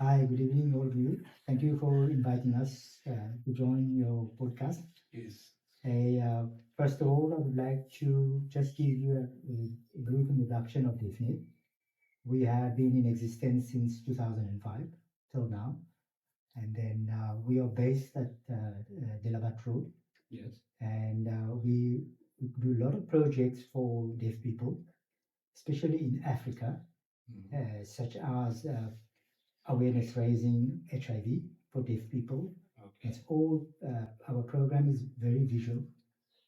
Hi, good evening, all of you. Thank you for inviting us to join your podcast. Yes. First of all, I would like to just give you a brief introduction of DeafNET. We have been in existence since 2005 till now, and then we are based at Delabat Road, Yes. and we do a lot of projects for deaf people, especially in Africa, such as awareness raising HIV for deaf people. Okay. It's all our program is very visual,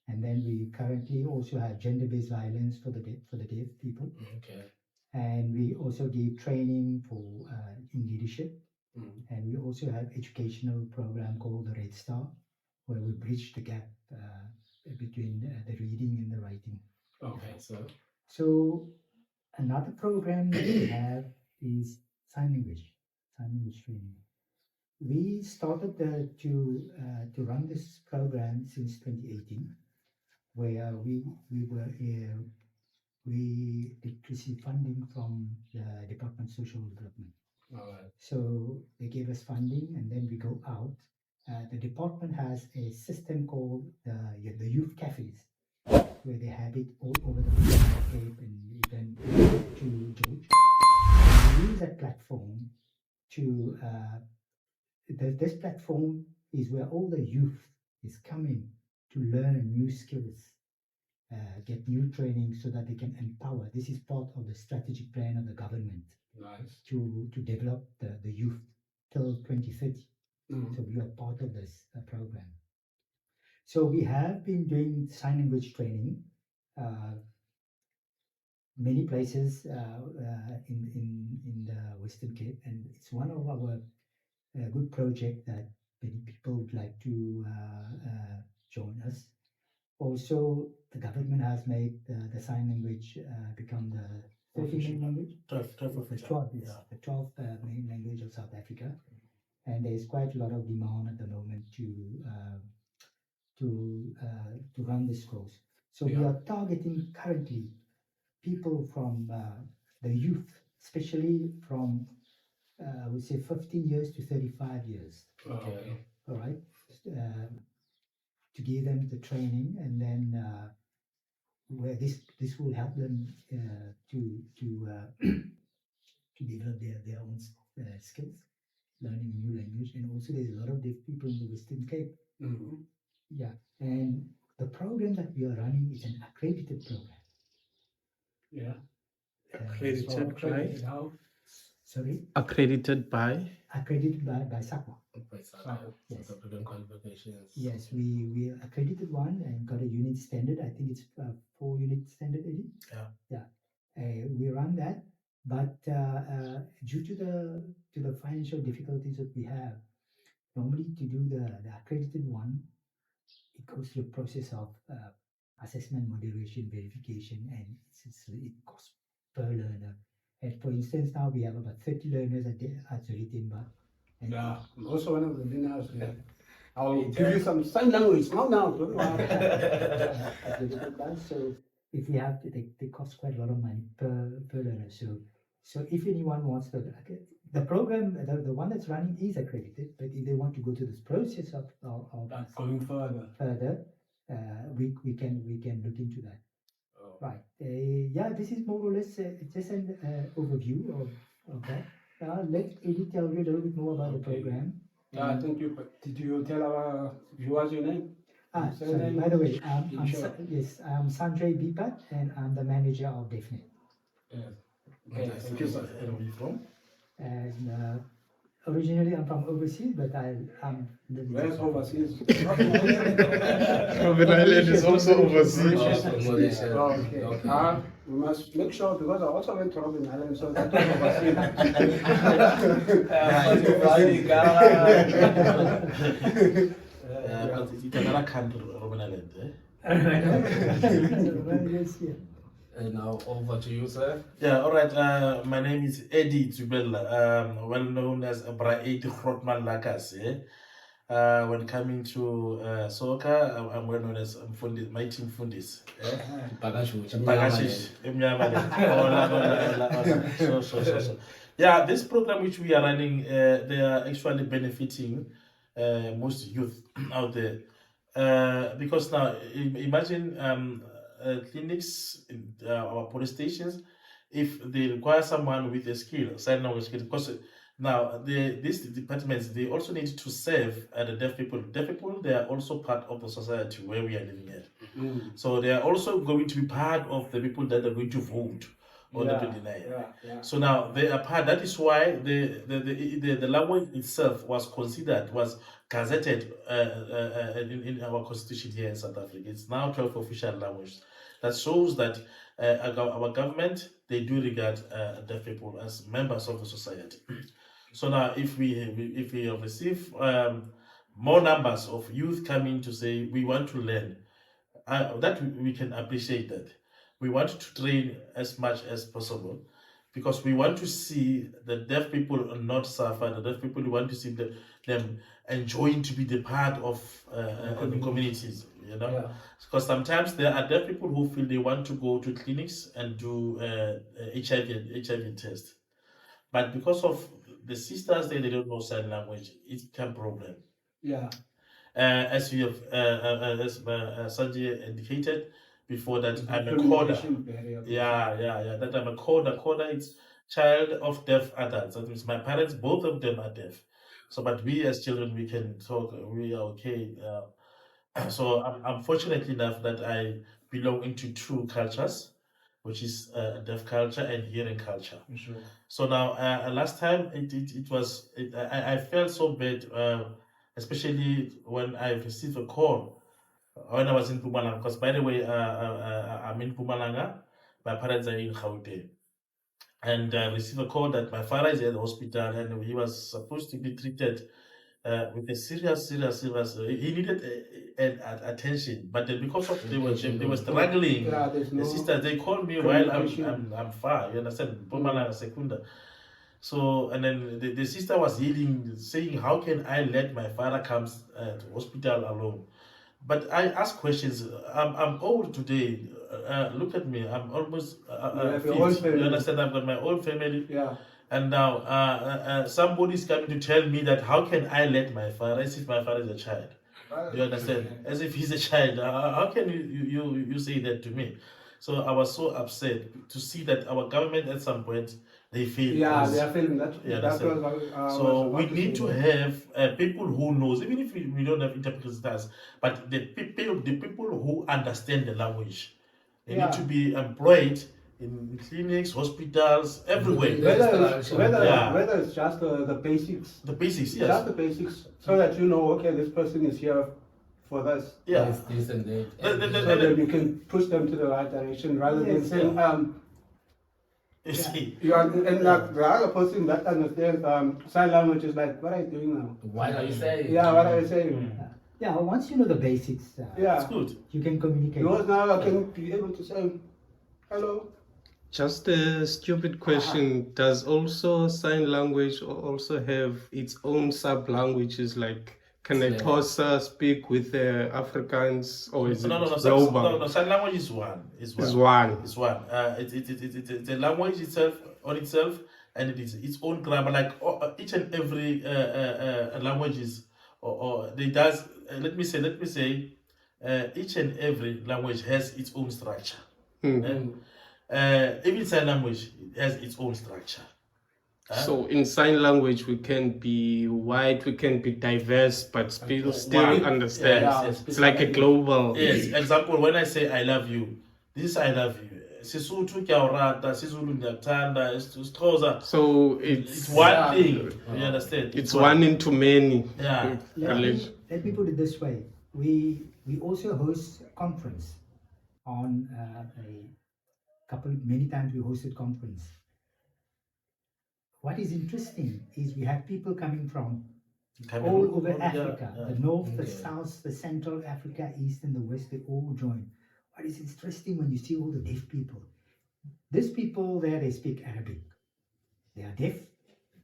and then we currently also have gender-based violence for the deaf people, Okay. and we also give training for in leadership, Mm. and we also have educational program called the Red Star, where we bridge the gap between the reading and the writing. Okay. So another program that we have is sign language training. We started to run this program since 2018, where we did receive funding from the Department of Social Development. All right. So they gave us funding, and then we go out. The department has a system called the youth cafes, where they have it all over the Cape and even to George. We use that platform to this platform is where all the youth is coming to learn new skills, get new training so that they can empower. This is part of the strategic plan of the government. Nice. To develop the youth till 2030. Mm. So we are part of this program. So we have been doing sign language training uh, many places in the Western Cape, and it's one of our good project that many people would like to join us. Also, the government has made the sign language become the 13th main language. 12th, yes, the 12th main language of South Africa, and there is quite a lot of demand at the moment to run this course. So we are targeting currently people from the youth, especially from I would say 15 years to 35 years. Okay. All right, to give them the training, and then where this will help them to develop their own skills, learning a new language, and also there's a lot of deaf people in the Western Cape. Mm-hmm. Yeah, and the program that we are running is an accredited program. Yeah. Accredited by? How? Sorry, Accredited by? accredited by SAQA. Yes. South African qualifications. Yes, we accredited one and got a unit standard. I think it's 4 unit standard, Eddie. Yeah. We run that, but due to the financial difficulties that we have, normally to do the accredited one, it goes through a process of assessment, moderation, verification, and it costs per learner. And for instance, now we have about 30 learners at Zuritimba. Yeah. I'm also one of the learners. Yeah. I'll give you some sign language now. Don't worry. So if we have to, they cost quite a lot of money per learner. So if anyone wants to, the program, the one that's running is accredited, but if they want to go to this process of going further, we can look into that. Oh. Right. Yeah, this is more or less just an overview of that. Let Eddie tell you a little bit more about the program. I think did you tell our viewers your name? Sorry, by the way, I'm Sanjay Bipat, and I'm the manager of DeafNET. Yes. Okay, thank you, sir. Where are you from? And originally I'm from overseas, but I'm living. Where's overseas? Robben Island is also overseas. Okay. We must make sure, because I also went to Robben Island, so that's overseas. It's another country, Robben Island. Yes, yeah. And now over to you, sir. Yeah, all right. My name is Eddie Zubella, well known as Bra 80 Grotman Lakas. When coming to soccer, I'm well known as my team Fundis. Pakashish, Emnyama le. So. Yeah, this program which we are running, they are actually benefiting most youth out there. Because now, imagine clinics, our police stations, if they require someone with a skill, sign language skill, because now these departments, they also need to serve the deaf people. Deaf people, they are also part of the society where we are living at. So they are also going to be part of the people that are going to vote on the 29th. So now they are part. That is why the language itself was considered, was gazetted in our constitution here in South Africa. It's now 12 official languages. That shows that our government, they do regard deaf people as members of the society. So now, if we receive more numbers of youth coming to say we want to learn, that we can appreciate that. We want to train as much as possible because we want to see the deaf people not suffer. The deaf people, we want to see them enjoying to be the part of the communities. You know, because sometimes there are deaf people who feel they want to go to clinics and do HIV test, but because of the sisters they don't know sign language, it's become problem. As you have, as Sanjay indicated before, that I'm a coder. That I'm a coder. Coder is child of deaf adults. That means my parents, both of them are deaf. So, but we as children, we can talk. We are okay. So I'm fortunate enough that I belong into two cultures, which is deaf culture and hearing culture. Sure. So now, last time I felt so bad, especially when I received a call when I was in Mpumalanga. Because by the way, I'm in Mpumalanga. My parents are in Gauteng, and I received a call that my father is at the hospital and he was supposed to be treated with a serious. He needed attention, but then because of they were struggling. The sisters, they called me while I'm far. You understand? Mpumalanga Secunda. So, and then the sister was yelling, saying, "How can I let my father come to hospital alone?" But I ask questions. I'm old today. Look at me. I'm almost fit. You understand? I've got my own family. And now somebody's coming to tell me that how can I let my father, as if my father is a child. Do you understand? As if he's a child. How can you say that to me? So I was so upset to see that our government at some point they fail. They are failing. That's so we need to have people who knows, even if we don't have interpreters, but the people who understand the language. They need to be employed in clinics, hospitals, everywhere. Whether it's just the basics. The basics, yes. Just the basics, so that you know, okay, this person is here for this. Yeah. This and that. So that you can push them to the right direction rather than saying, you see. And like the other person that understands sign language is like, what are you doing now? What are you saying? Yeah, what are you saying? Yeah, once you know the basics, It's good. you can communicate. Because now I can be able to say, hello. Just a stupid question. Does also sign language also have its own sub-languages? Like, can a Xhosa speak with the Afrikaans, or is it global? No, sign language is one. It's one. It's one. It's a language itself on itself, and it is its own grammar. Like each and every language is, or they does. Let me say, each and every language has its own structure. Even sign language has its own structure. So in sign language, we can be wide, we can be diverse, but still understand. Yes. It's like a global. Yes. Example, when I say I love you, this is I love you. Sisuthu kyaurata, Sizulu ngiyakuthanda, Xhosa. So it's one thing. You understand? It's one into many. Yeah. Let me put it this way. We also host a conference on many times we hosted conference. What is interesting is we have people coming from all over Africa, the north, the south, the central Africa, east and the west, they all join. What is interesting when you see all the deaf people? These people there, they speak Arabic. They are deaf,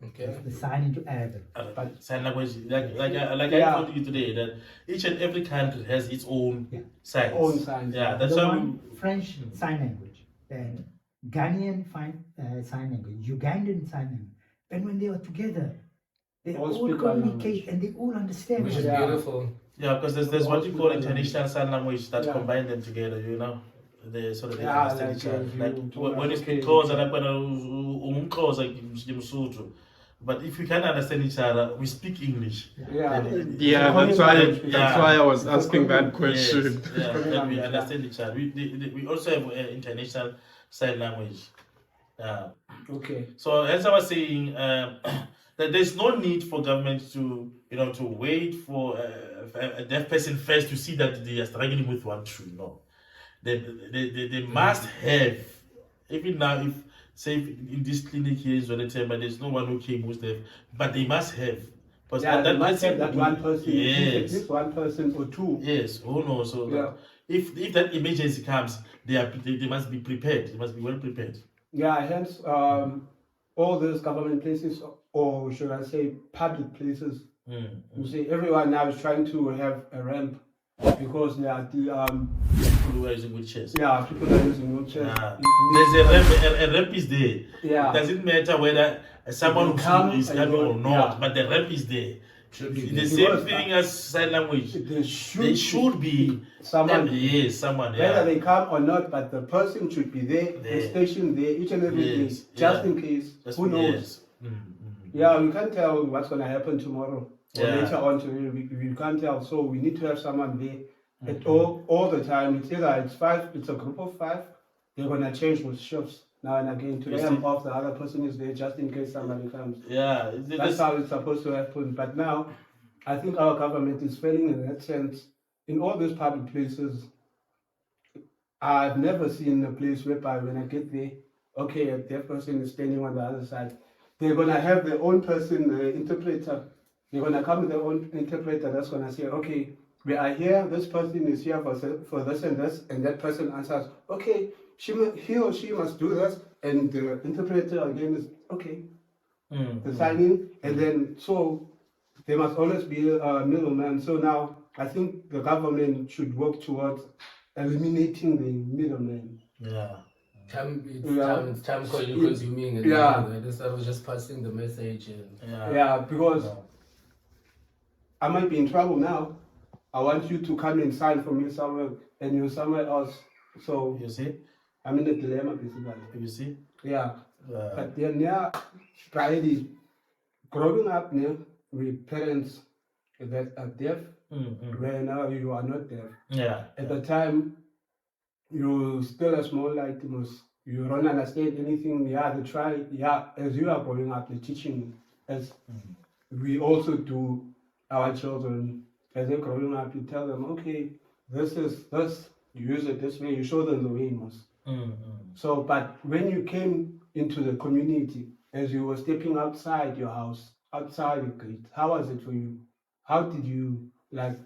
Okay. The sign into Arabic. But sign language, like I Yeah. told you today, that each and every country has its own Yeah. signs. Own signs, Yeah, yeah. that's The why one French sign language, then Ghanaian sign language, Ugandan sign language. And when they are together, they All all speak one communicate and they all understand. Which one is another. beautiful. yeah, because there's what you call international sign language that Yeah. combine them together, you know. They sort of they Yeah, understand like each other. if you Like told when you us, speak okay, Xhosa, like when Umxhosa, but if we can't understand each other, we speak English. Yeah. Then Yeah, It's that's why I was It's a asking that common- yes, question. yeah, common then we language, yeah. understand each other. We also have international sign language. Yeah. Okay. So as I was saying, that there's no need for government to, to wait for a deaf person first to see that they are struggling with one true. No, they must have. Even now, if say in this clinic here in Zonetema, there's no one who came who's deaf, but they must have. Because Yeah, they must have that's that one person, at Yes. least one person or two. Yes. Oh no. So Yeah. if that emergency comes, they must be prepared. They must be well prepared. Yeah, hence all those government places, or should I say public places, you see everyone now is trying to have a ramp because they are the People who are using wheelchairs. yeah, people are using wheelchairs. Yeah. It There's a ramp is there. Yeah. It doesn't matter whether someone They come is and coming go, or not, yeah. but the ramp is there. Should be The there. same Because, thing as sign language. There They should be someone, Yes, someone. whether Yeah. they come or not, but the person should be there, There. the station there, each and every day, Yes, just yeah. in case. That's- Who knows? yes. Yeah, we can't tell what's going to happen tomorrow or Yeah. later on today. We can't tell. So we need to have someone there at all the time. It's either it's five, it's a group of five. They're going to change with shifts now and again. Today You I'm see? off, the other person is there just in case somebody comes. Yeah. That's how it's supposed to happen. But now, I think our government is failing in that sense. In all these public places, I've never seen a place whereby when I get there, okay, a deaf person is standing on the other side. They're gonna have their own person, interpreter. They're gonna come with their own interpreter that's gonna say, okay, we are here. This person is here for this, and that person answers, okay, he or she must do this, and the interpreter again is okay. The signing, and then so there must always be a middleman. So now I think the government should work towards eliminating the middleman. Yeah. It's time consuming and Yeah. instead of just passing the message and Yeah, because I might be in trouble now. I want you to come and sign for me somewhere, and you're somewhere else. So You see? I'm in a dilemma, basically. You see? Yeah, but then yeah, Friday, growing up now with parents that are deaf, where now you are not deaf. Yeah. At the time, you still a small items. You don't understand anything. Yeah, they try. Yeah, as you are growing up, they're teaching as we also do our children. As they're growing up, you tell them, okay, this is this. You use it this way. You show them the way you must. So, but when you came into the community, as you were stepping outside your house, outside your gate, how was it for you? How did you like?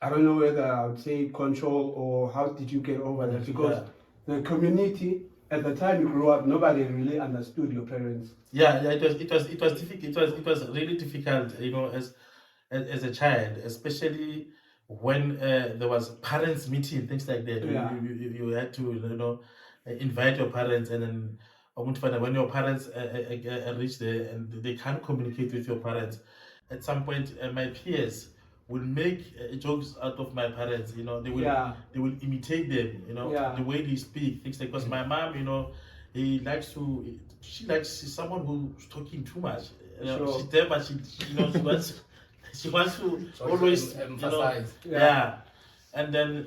I don't know whether I would say control or how did you get over that? Because the community at the time you grew up, nobody really understood your parents. Yeah, it was difficult. It was really difficult, as a child, especially when there was parents meeting, things like that. Yeah. You had to invite your parents, and then when your parents reach there and they can't communicate with your parents, at some point my peers will make jokes out of my parents. They will imitate them. The way they speak, things like, because my mom, she likes someone who's talking too much. Sure. She's there, but she wants to always emphasize. yeah. And then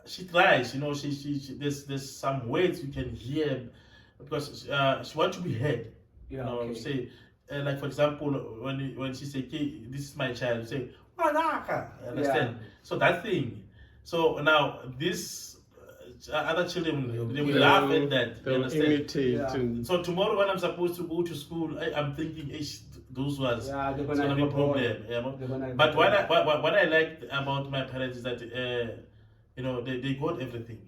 she tries. She there's some words you can hear because she wants to be heard. Say. Like for example, when she say, "Okay, this is my child," you say, "Wanaka," understand? So that thing. So now this other children, they will laugh at that. You They'll understand? imitate. And So tomorrow when I'm supposed to go to school, I'm thinking, those was Yeah, they're it's gonna be a problem. But what I liked about my parents is that they got everything.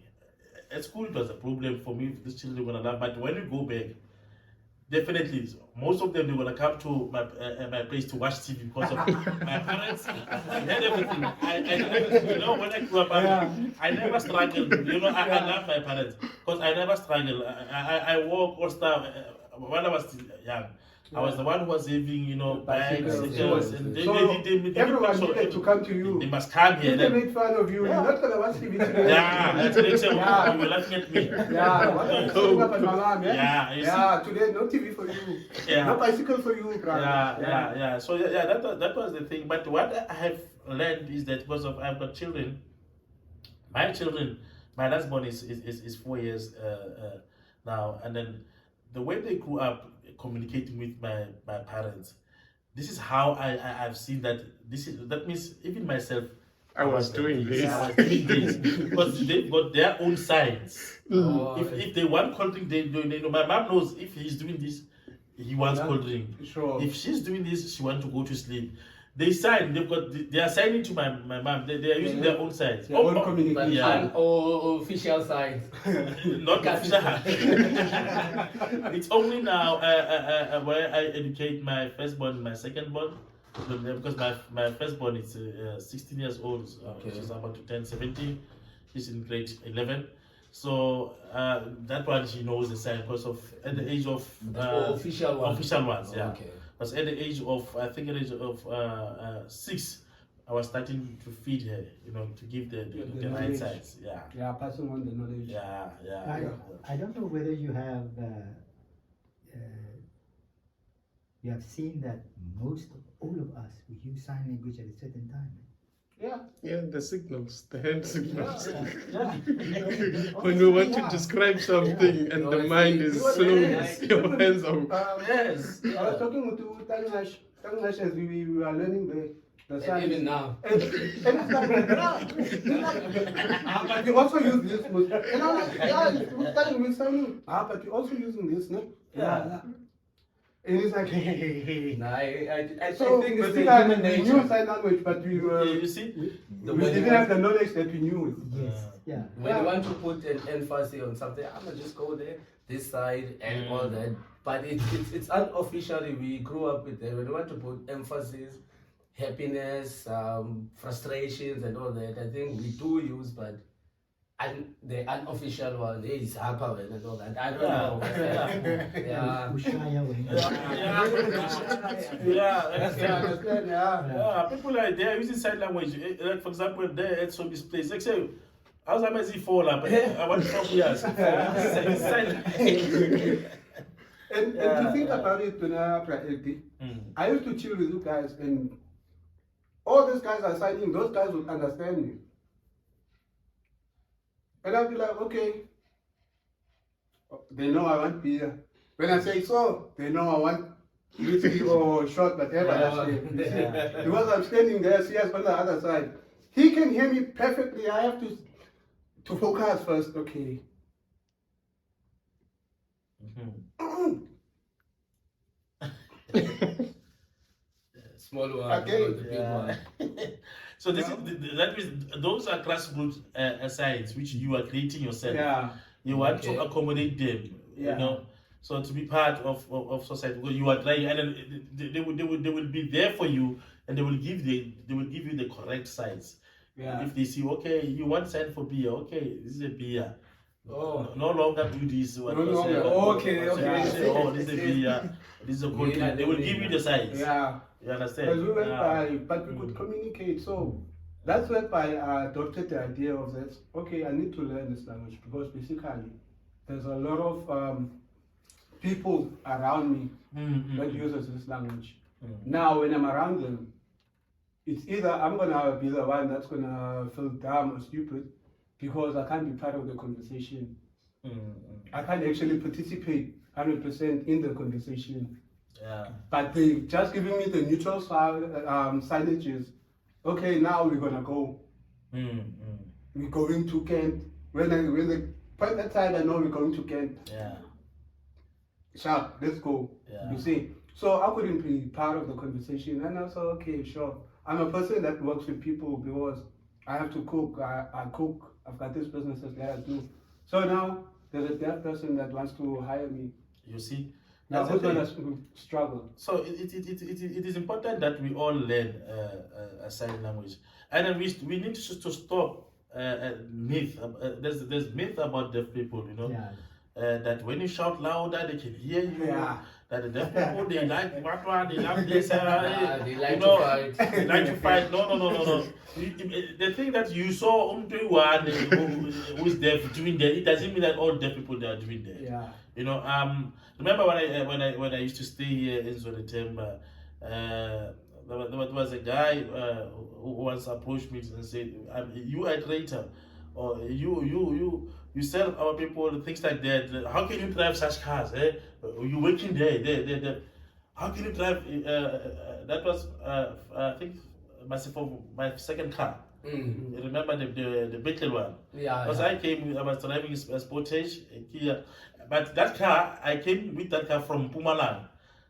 At school it was a problem for me. These children were gonna laugh, but when we go back, definitely, most of them they gonna come to my place to watch TV because of my parents. I had everything. I never, you know, when I grew up, I never struggled. You know, I love my parents because I never struggled. I walk all stuff when I was young. I was the one who was having, you know, bikes, Bicycles, cycles, yes, and yes. they Everyone make sure needed to come to they you. must come here. If they Then, made fun of you, you're not gonna watch TV today. yeah, that's the next Yeah. you were laughing at me. Yeah, what are you saying up at my mom, yeah? Yeah, you see. Yeah, today no TV for you. Yeah. No bicycle for you, brother. Yeah. So that was the thing. But what I have learned is that because of I've got children, my last born is 4 years now, and then the way they grew up communicating with my parents, this is how I've seen that that means even myself I was doing this. I was doing this because they've got their own signs. Oh, If they want cold drink, they know. My mom knows if he's doing this, he wants Yeah. cold drink. Sure. If she's doing this, she wants to go to sleep. They sign. They are signing to my mom. They are using their own signs. Their own but communication. Yeah. official signs. Not official. It's only now where I educate my firstborn, my secondborn, because my firstborn is 16 years old. Okay. She's about to turn 17. She's in grade 11. So that one she knows the sign because of at the age of Official ones. official ones, yeah. Okay. Because at the age of at the age of 6, I was starting to feed her, you know, to give the right knowledge. size. Yeah. Yeah, passing on the knowledge. Yeah. I don't know whether you have seen that most of all of us we use sign language at a certain time. Yeah. Yeah, the signals, the hand signals. Yeah. When we want to describe something and the mind is slow, your hands are. Yes. I was talking to Tangash as we were learning the And signs. even now. And it's like, but you also use this. And I'm like, yeah, we're starting with signing. But you're also using this, no? Yeah. And it's like, hey. No, I So, think it's but the we human knew nature. sign language, but we You see? The we way didn't have the knowledge that we knew. Yes, yeah. When you want to put an emphasis on something, I'm gonna just go there, this side, and all that. But it's unofficially we grew up with that. When you want to put emphasis, happiness, frustrations, and all that, I think we do use, but the unofficial one is Hapa and all that. I don't know. Yeah. Ushaya when Yeah, people are they are using sign language. Like for example, there at some place, like say, I was amazing for I want to talk years. And to think about it, I used to chill with you guys, and all these guys are signing, those guys would understand me. And I'll be like, okay. They know I want beer. When I say so, they know I want whiskey or shot, whatever. Yeah. Because I'm standing there, CS on the other side. He can hear me perfectly. I have to focus first. Okay. Small one, Okay. not the big one. So this is that means those are grassroots signs which you are creating yourself. Yeah. You want Okay. to accommodate them, Yeah. you know. So to be part of society, because you are trying, and then they will be there for you, and they will give you the correct size. Yeah. If they see, okay, you want sign for beer, okay, this is a beer. Oh. No longer do this. No longer. Okay. Oh, this is a beer. This is a cold drink. They will give you the size. Yeah. You understand? Because we went Yeah. by, but we could communicate. So that's whereby I adopted the idea of that. Okay, I need to learn this language because basically there's a lot of people around me that uses this language. Now, when I'm around them, it's either I'm gonna be the one that's gonna feel dumb or stupid because I can't be part of the conversation. I can't actually participate 100% in the conversation. Yeah. But they just giving me the neutral signages. Okay, now we're gonna go. We're going to Kent. When they point that side, I know we're going to Kent. Yeah. Sharp, let's go. Yeah. You see. So I couldn't be part of the conversation, and I said, okay, sure. I'm a person that works with people because I have to cook. I cook. I've got these businesses that I do. So now there's a deaf person that wants to hire me. You see, Now, That's who's the gonna thing. struggle? So it is important that we all learn a sign language, and then we need to stop myth. There's myth about deaf people, you know. Yeah. That when you shout louder, they can hear you. Yeah. That the deaf people they like what one, they love this. They like you to know, fight. They like to fight. No. The thing that you saw one who is deaf doing that, it doesn't mean that all deaf people they are doing that. Yeah. You know, remember when I used to stay here in Zoretemba, there was a guy who once approached me and said, "You are a traitor, or you sell our people things like that. How can you drive such cars? You working there. How can you drive?" That was I think my second car. Mm. You remember the Beetle one? Yeah. Because I was driving a Sportage Kia, but that car, I came with that car from Pumalang.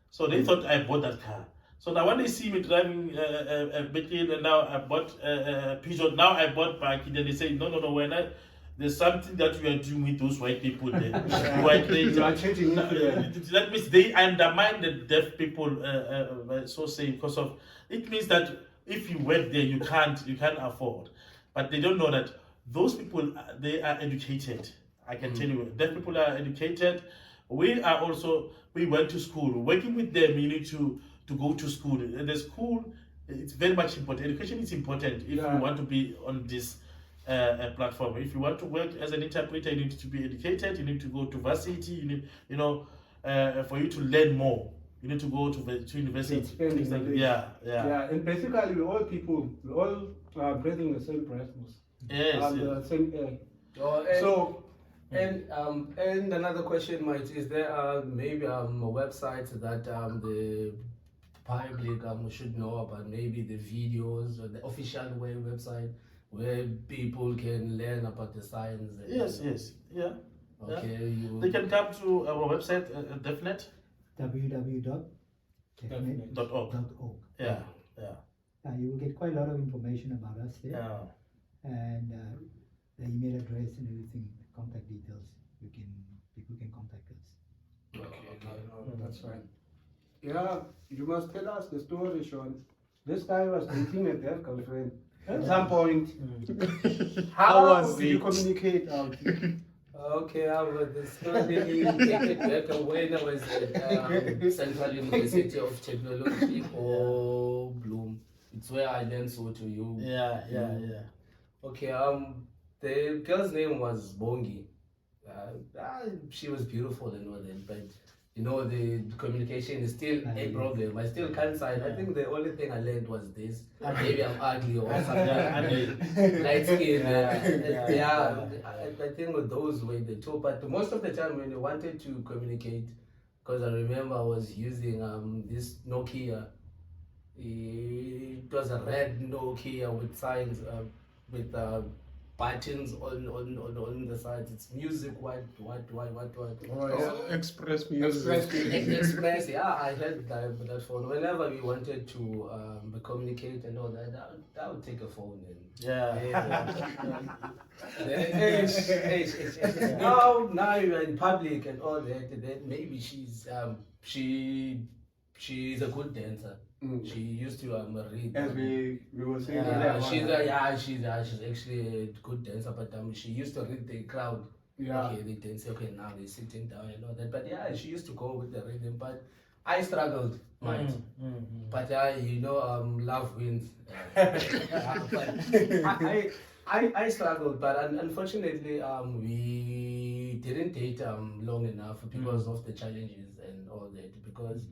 So they thought I bought that car. So now when they see me driving a Beetle, and now I bought a Peugeot, now I bought bike, then they say, no, we're not. There's something that you are doing with those white people there. White You are changing That means they undermine the deaf people, so say, because of it means that if you work there, you can't afford. But they don't know that those people they are educated. I can tell you, deaf people are educated. We went to school. Working with them, you need to go to school. The school, it's very much important. Education is important if you want to be on this platform. If you want to work as an interpreter, you need to be educated. You need to go to varsity. You need, for you to learn more. You need to go to university. Things like that. Yeah, and basically we all people, we all are breathing the same breath. Yes. The same air. Oh, and another question, Mike, is there maybe a website that the public should know about, maybe the videos or the official website where people can learn about the science? Yes. Yeah. Okay. They can come to our website, DeafNET. www.deafnet.org. Yeah. You will get quite a lot of information about us there, Yeah. and the email address and everything, contact details. People can contact us. Okay, that's fine. Yeah, you must tell us the story, Sean. This guy was dating a deaf girlfriend. At some point, How was did you it? communicate out? Okay, but the story dated back when I was at Central University of Technology or Bloom. It's where I learned so to you. Yeah. Okay, the girl's name was Bongi. She was beautiful and all that, but the communication is still a problem. I still can't sign. I think the only thing I learned was this. Maybe I'm ugly or something. Light skin. I think those were the two. But most of the time when I wanted to communicate, because I remember I was using this Nokia. It was a red Nokia with signs with buttons on the sides. It's music, what. Oh, yeah. Express music. Express, yeah, I had that phone. Whenever we wanted to communicate and all that, I would take a phone now you're in public and all that. Then maybe she's a good dancer. She used to read. As we were saying, She's actually a good dancer, but she used to read the crowd. Yeah. Okay, they dance. Okay, now they're sitting down and all that. But yeah, she used to go with the rhythm. But I struggled, right? But love wins. But I struggled, but unfortunately, we didn't date long enough because of the challenges and all that. Because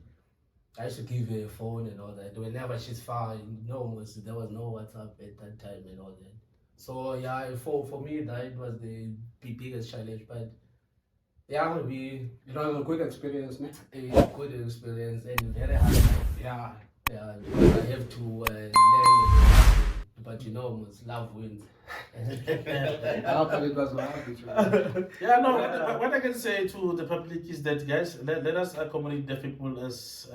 I used to give her a phone and all that. Whenever she's far, there was no WhatsApp at that time and all that. So yeah, for me that was the biggest challenge. But yeah, it was a good experience, man. a good experience and very hard. Yeah, because I have to learn it. But love wins. What I can say to the public is that, guys, let us accommodate the people as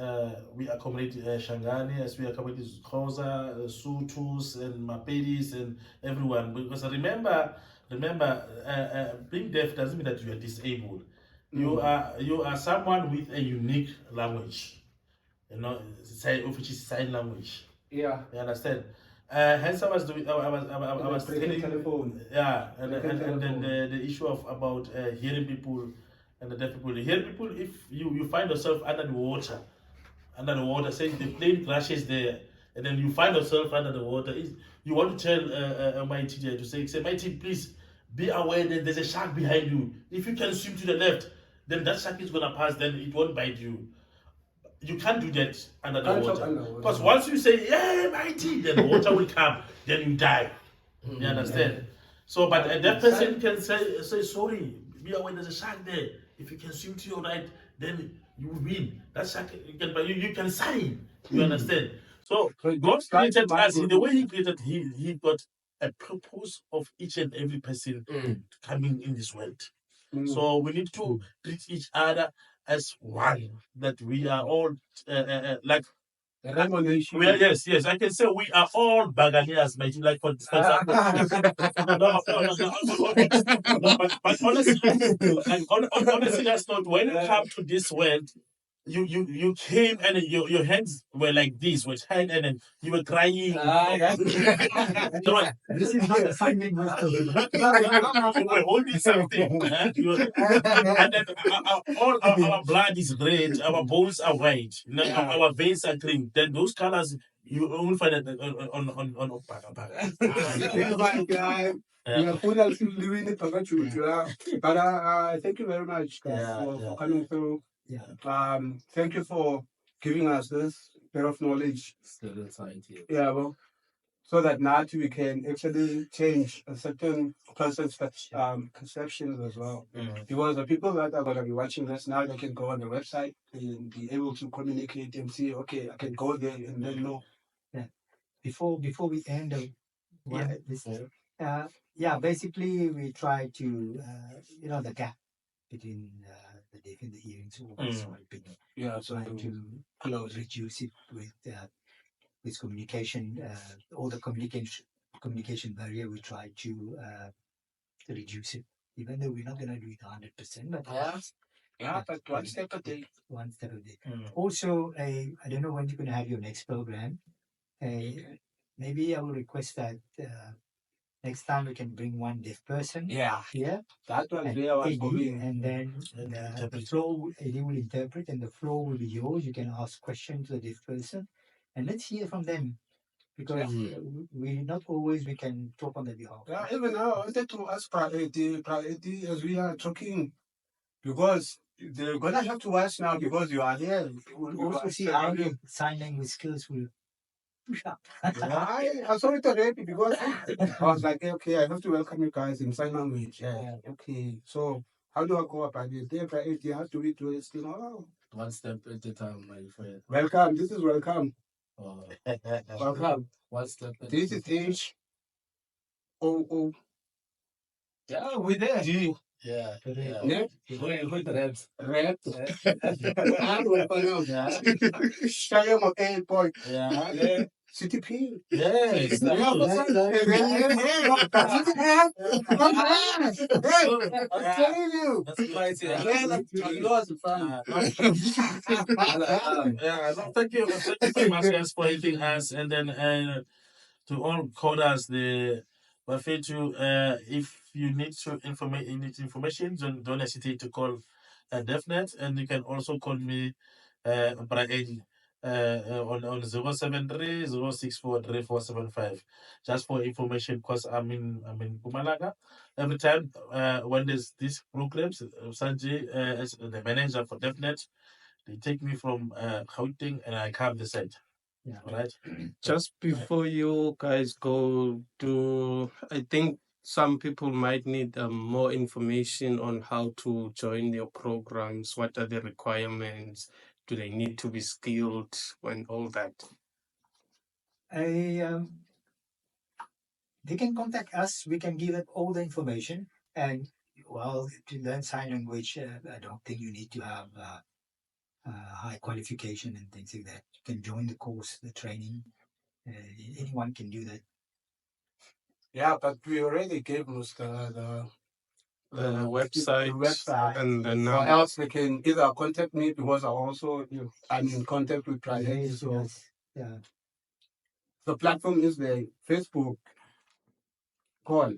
we accommodate Shangani, as we accommodate Xhosa, Sutus, and Mapedis, and everyone. Because remember, being deaf doesn't mean that you are disabled. You are someone with a unique language, you know, which is sign language. Yeah. You understand? Hence, I was doing. I was Breaking telling. telephone. Yeah, and Breaking then telephone. the issue of about hearing people and the deaf people. The hearing people, if you find yourself under the water, say the plane crashes there, and then you find yourself under the water. You want to tell my teacher to say, my team, please be aware that there's a shark behind you. If you can swim to the left, then that shark is gonna pass. Then it won't bite you. You can't do that under the Can't talk water. underwater. Because once you say, yeah, mighty, then the water will come, then you die. You understand? So, but a deaf person can say, sorry, be aware there's a shark there. If you can swim to your right, then you will win. That shark, you can sign. You understand? So, God created us in the way He created, He got a purpose of each and every person coming in this world. So we need to treat each other as one. That we are all like we are, yes, I can say we are all Baganeers, my like for example. No, but honestly, like, honestly, that's not when you come to this world. You came and your hands were like this, with hand, and then you were crying. You know, This is not the sign language program. you were holding something, and then all our blood is red, our bones are white, you know, our veins are green. Then those colors you only find it on Yeah, food else is living it, but thank you very much, guys, for coming through. Yeah. Thank you for giving us this bit of knowledge. Yeah, well, so that now we can actually change a certain person's perceptions as well. Because the people that are going to be watching this now, they can go on the website and be able to communicate and see, okay, I can go there and then know. Before we end basically we try to the gap between the deaf and the hearing, so that's my opinion. Yeah, so Try to reduce it with communication, all the communication barrier. We try to reduce it, even though we're not going to do it 100%, but but one step a day. one step a day. Also, I don't know when you're going to have your next program. Maybe I will request that next time we can bring one deaf person. Yeah. Here. That was And where I was Eddie, going. and then the floor, Eddie will interpret, and the floor will be yours. You can ask questions to the deaf person, and let's hear from them, because we not always we can talk on their behalf. Yeah, even now I wanted to ask priority as we are talking, because they're gonna have to watch now because you are here. We'll also see how your sign language skills will push up. I saw it already because I was like, okay, I have to welcome you guys in sign language. Yeah. Okay, so how do I go about it? There, priority, how do we do this? One step at a time, my friend. Welcome. This is welcome. Welcome. One step at a time. This is H-O-O. Yeah, we're there. G. Yeah. Net. With the reps. Red. Shayam 8 point. Yeah. CTP. Yes. I'm telling you. That's right. Yeah, no, thank you very much, guys, for helping us, and then to all coders, the Buffet to if you need information, don't hesitate to call DeafNET, and you can also call me Brian on 073 064 3475 just for information, because I'm in Pumalanga. Every time when there's these programs, Sanjay as the manager for DeafNET, they take me from Gauteng and I come this side. Yeah. All right. Just before you guys go to, I think some people might need more information on how to join your programs. What are the requirements? Do they need to be skilled and all that? They can contact us. We can give them all the information. And well, to learn sign language, I don't think you need to have high qualification and things like that. You can join the course, the training. Anyone can do that. Yeah, but we already gave us the the website, website and the or number. else they can either contact me because I'm in contact with Prayesh. Yes, So yes, yeah. the platform is the Facebook call.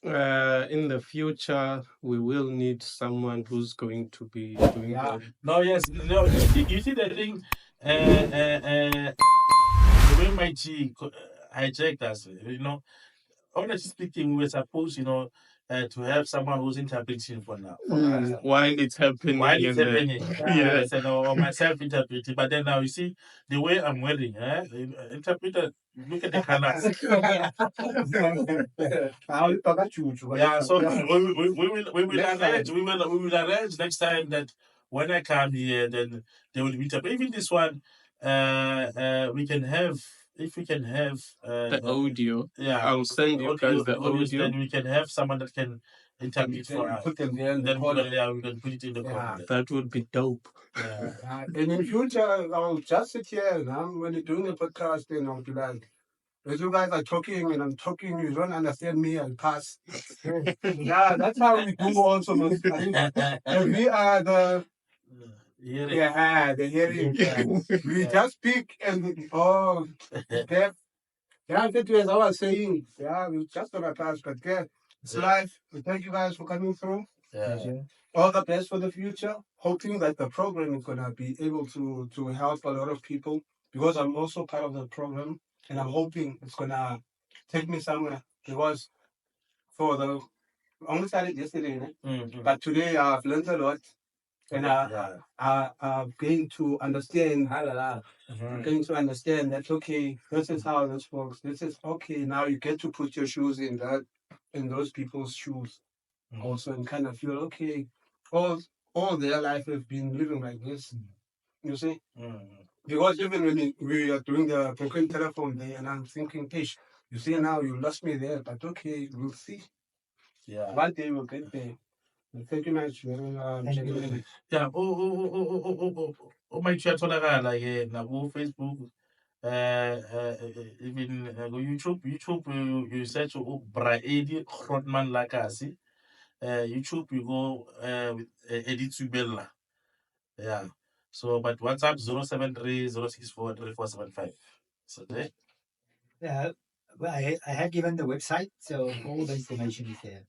In the future, we will need someone who's going to be doing Yeah. that. No, yes, no. You see the thing, the way my G hijacked us, honestly speaking, we were supposed, to have someone who's interpreting for us. While it's happening. While it's and then- happening, yeah. understand, or myself interpreting. But then now you see the way I'm wearing, interpreter, look at the colors. Yeah, so we will Next arrange. time. We will arrange next time that when I come here, then they will meet up. Even this one, we can have, if we can have The audio. yeah, I'll send you guys the audios, audio. then we can have someone that can interpret Then for you us. put them there in the Then corner. we can put it in the corner. That would be dope. Yeah. And in future, I'll just sit here and when you're doing a podcast, then I'll be like, as you guys are talking and I'm talking, you don't understand me, I'll pass. Yeah, that's how we do also. And we are the hearing. We just speak and okay. Yeah, as I was saying, we just gonna pass, but it's life. We thank you guys for coming through. Pleasure. All the best for the future. Hoping that the program is gonna be able to help a lot of people because I'm also part of the program, and I'm hoping it's gonna take me somewhere because for the I only started yesterday, but today I've learned a lot, and I'm going to understand. I'm going to understand that okay, this is how this works. This is okay. Now you get to put your shoes in those people's shoes, also, and kind of feel okay. All their life have been living like this. You see, because even when we are doing the broken telephone there, and I'm thinking, Pish, you see now you lost me there, but okay, we'll see. Yeah. One day we'll get there. Thank you much, gentlemen. Yeah. My uyatholakala ke naku Facebook, even YouTube you search Braedi Grootman Lakasi. YouTube you go with Edith Subella. Yeah. So but WhatsApp 073 064 3475. So there. Well, I have given the website, so all the information is there.